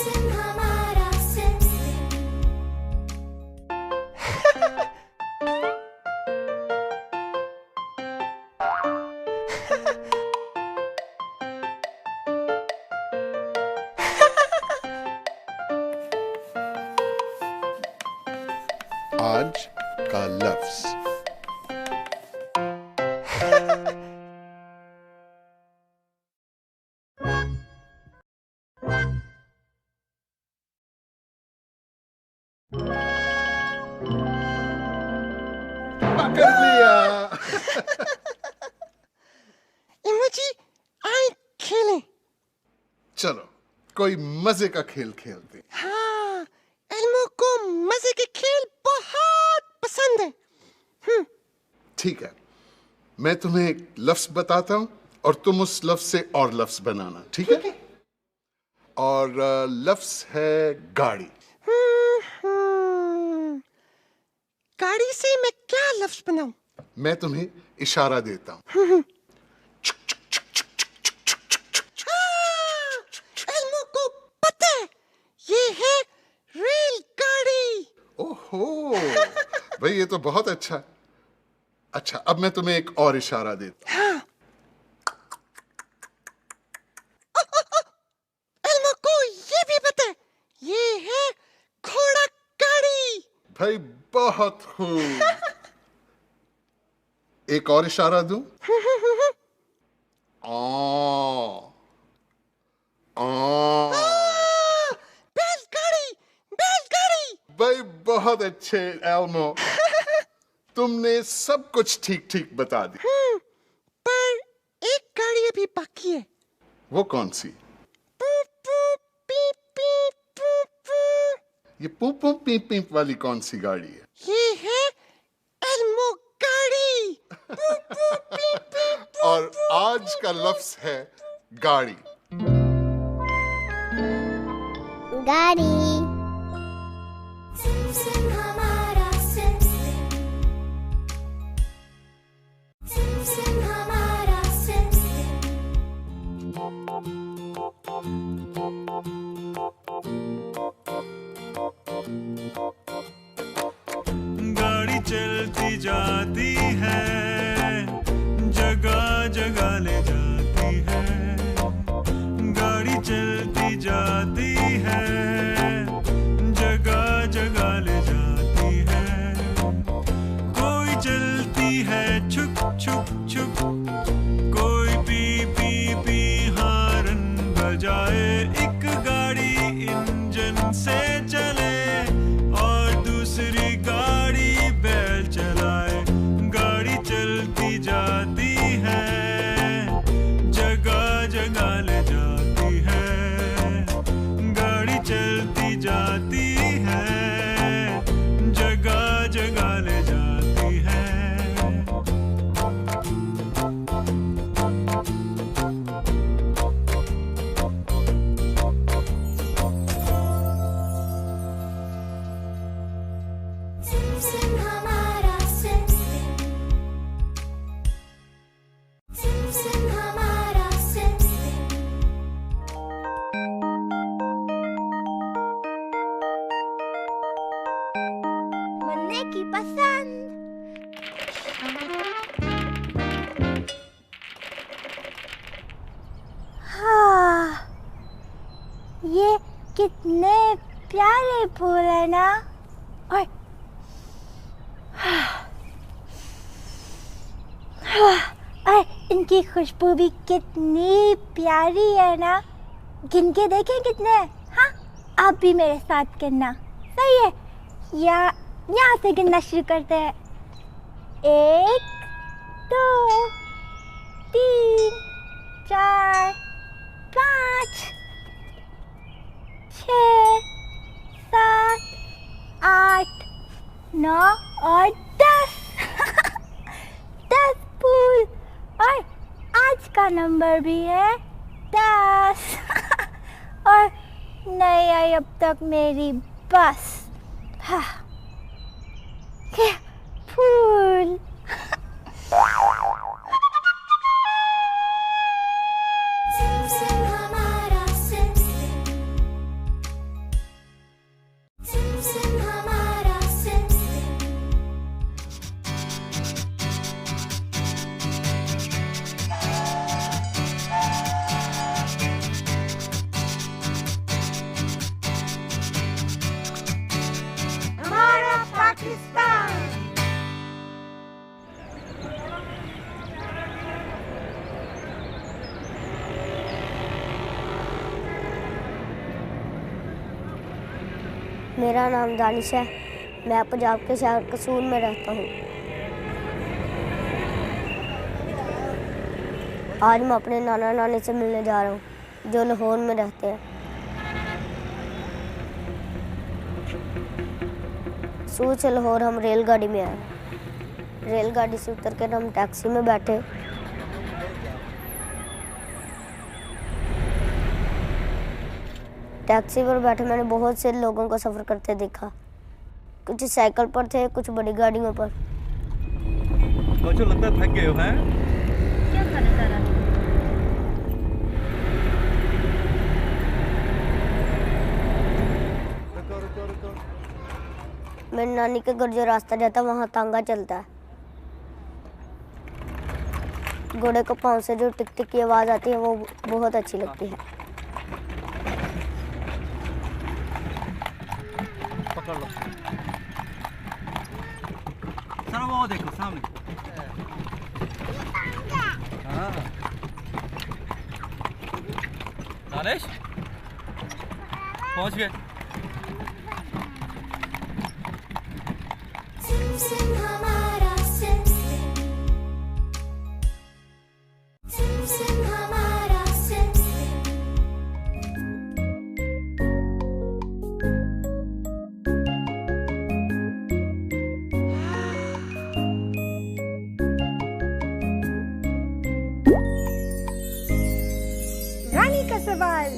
SIM हमारा SIM आज का लफ्ज। पकड़ लिया। इमोजी आए खेलें। चलो कोई मजे का खेल खेलते हैं। हाँ, एल्मो को मजे के खेल बहुत पसंद है। ठीक है, मैं तुम्हें एक लफ्ज बताता हूं और तुम उस लफ्ज से और लफ्ज बनाना। ठीक है? और लफ्ज है गाड़ी। गाड़ी से मैं क्या लफ्ज बनाऊं? मैं तुम्हें इशारा देता हूं। एल्मो को पता है, ये है रेलगाड़ी। ओहो, भाई ये तो बहुत अच्छा है। अच्छा, अब मैं तुम्हें एक और इशारा देता हूं। एल्मो को ये भी पता है, ये है घोड़ा गाड़ी। भाई बहुत खूब। एक और इशारा दूं? बैलगाड़ी, बैलगाड़ी। भाई बहुत अच्छे एल्मो। तुमने सब कुछ ठीक ठीक बता दी। पर एक गाड़ी अभी बाकी है। वो कौन सी? पू पू पी पी पू पू। ये पूप पूप पीप पीप वाली कौन सी गाड़ी है? ये है एल्मो गाड़ी। पू पू पी पी पू। और आज का लफ्ज है गाड़ी। गाड़ी सिम सिम हमारा सिम सिम सिम हमारा सिम गाड़ी चलती जाती है, जगह जगह ले जाती है। गाड़ी चलती जाती है, जगह जगह ले जाती है। कोई चलती है छुक छुक छुक, कोई पी पी पी हारन बजाए। एक गाड़ी इंजन से चले और दूसरी गाड़ी बैल चलाए। गाड़ी चलती जाती है, जगह जगह ले जाती है। गाड़ी चलती जाती है, जगह जगह ले जाती है। सिम सिम हमारा सिम सिम हमारा सिम मुन्ने की पसंद। हाँ, ये कितने प्यारे फूल है ना। और और इनकी खुशबू भी कितनी प्यारी है ना। गिन के देखें कितने हैं? हाँ, आप भी मेरे साथ गिनना। सही है, या यहाँ से गिनना शुरू करते हैं। 1 2 3 4 5 6 7 8 9 और 10। 10 फूल। और आज का नंबर भी है 10। और नहीं आई अब तक मेरी बस। हाँ, फूल। सिम सिम हमारा सिम मेरा नाम दानिश है। मैं पंजाब के शहर कसूर में रहता हूँ। आज मैं अपने नाना नानी से मिलने जा रहा हूँ जो लाहौर में रहते हैं। सूरत से लाहौर हम रेलगाड़ी में आए। रेलगाड़ी से उतर कर हम टैक्सी में बैठे। टैक्सी पर बैठे मैंने बहुत से लोगों को सफ़र करते देखा। कुछ साइकिल पर थे, कुछ बड़ी गाड़ियों पर। बच्चों लगता है थक गए हो हैं? क्या खाना चाह रहा है? मेरी नानी के घर जो रास्ता जाता है वहाँ तांगा चलता है। घोड़े को पाँव से जो टिक टिक की आवाज़ आती है वो बहुत अच्छी लगती है। पकड़ लो सर, वो देखो सामने। हाँ दानिश पहुंच गए। रानी का सवाल।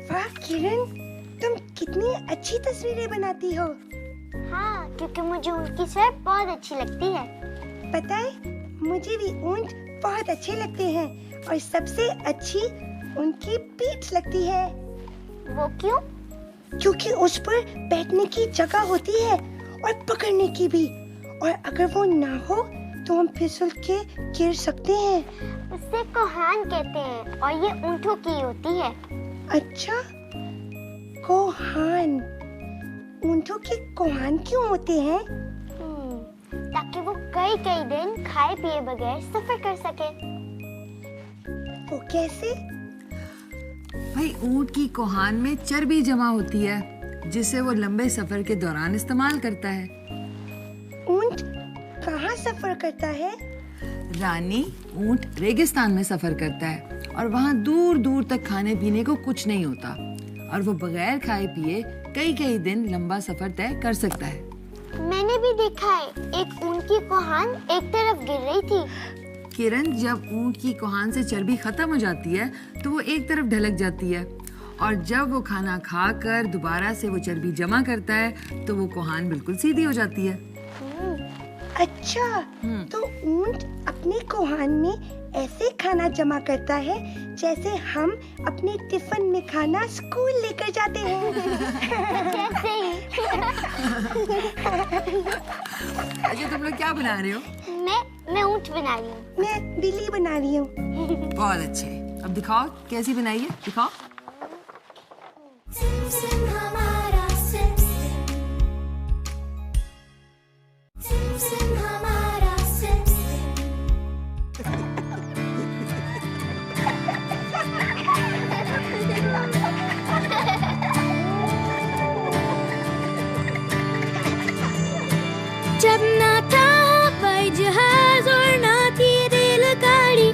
वाह किरण, तुम कितनी अच्छी तस्वीरें बनाती हो। हाँ, क्योंकि मुझे उनकी सैर बहुत अच्छी लगती है। पता है, मुझे भी ऊंट बहुत अच्छे लगते हैं और सबसे अच्छी उनकी पीठ लगती है। वो क्यों? क्योंकि उस पर बैठने की जगह होती है और पकड़ने की भी, और अगर वो ना हो तो हम फिसल के गिर सकते हैं। उसे कोहान कहते हैं और ये ऊँटों की होती है। अच्छा, कोहान। ऊँटों के कोहान क्यों होते हैं? ताकि वो कई कई दिन खाए पिए बगैर सफर कर सके। वो कैसे? भाई ऊंट की कोहान में चर्बी जमा होती है जिसे वो लंबे सफर के दौरान इस्तेमाल करता है। ऊंट कहाँ सफर करता है? रानी, ऊंट रेगिस्तान में सफर करता है और वहाँ दूर दूर तक खाने पीने को कुछ नहीं होता और वो बगैर खाए पिए कई कई दिन लंबा सफर तय कर सकता है। मैंने भी देखा है, एक ऊंट की कोहान एक तरफ गिर रही थी। किरण, जब ऊंट की कोहान से चर्बी खत्म हो जाती है तो वो एक तरफ ढलक जाती है और जब वो खाना खाकर दोबारा से वो चर्बी जमा करता है तो वो कोहान बिल्कुल सीधी हो जाती है। अच्छा, तो ऊंट अपने कोहान में ऐसे खाना जमा करता है जैसे हम अपने टिफिन में खाना स्कूल लेकर जाते हैं। जैसे ही। अच्छा, तुम लोग क्या बना रहे हो? मैं ऊंट बना रही हूँ। मैं बिल्ली बना रही हूँ। बहुत अच्छे। अब दिखाओ कैसी बनाई है, दिखाओ। जब ना था हवाई जहाज और ना थी रेलगाड़ी,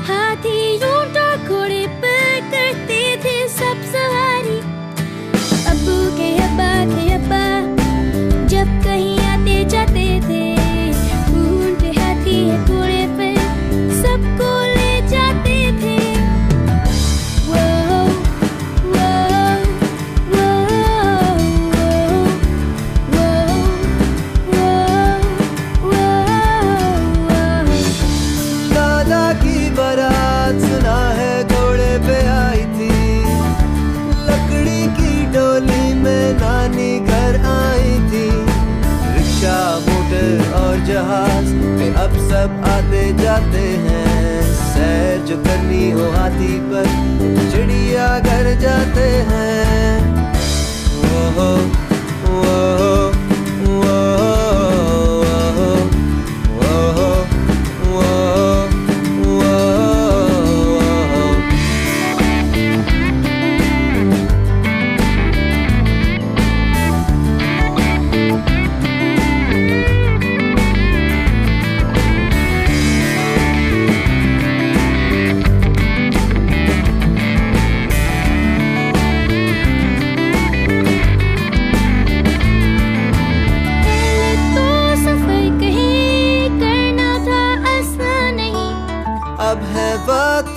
हाथी ऊंट और घोड़े पर करते थे सब सवारी। अब्बू के अब्बा जब कहीं आते जाते थे, ऊंट हाथी घोड़े पर सबको ले जाते थे। वो वो वो दादा की बारात सुना है घोड़े पे आई थी, लकड़ी की डोली में नानी घर आई थी। रिक्शा, मोटर और जहाज पे अब सब आते जाते हैं, सैर जो करनी हो हाथी पर चिड़िया घर जाते हैं। वो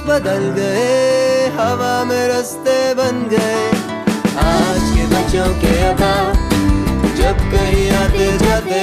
बदल गए, हवा में रास्ते बन गए। आज के बच्चों के अभाव जब कहीं आते जाते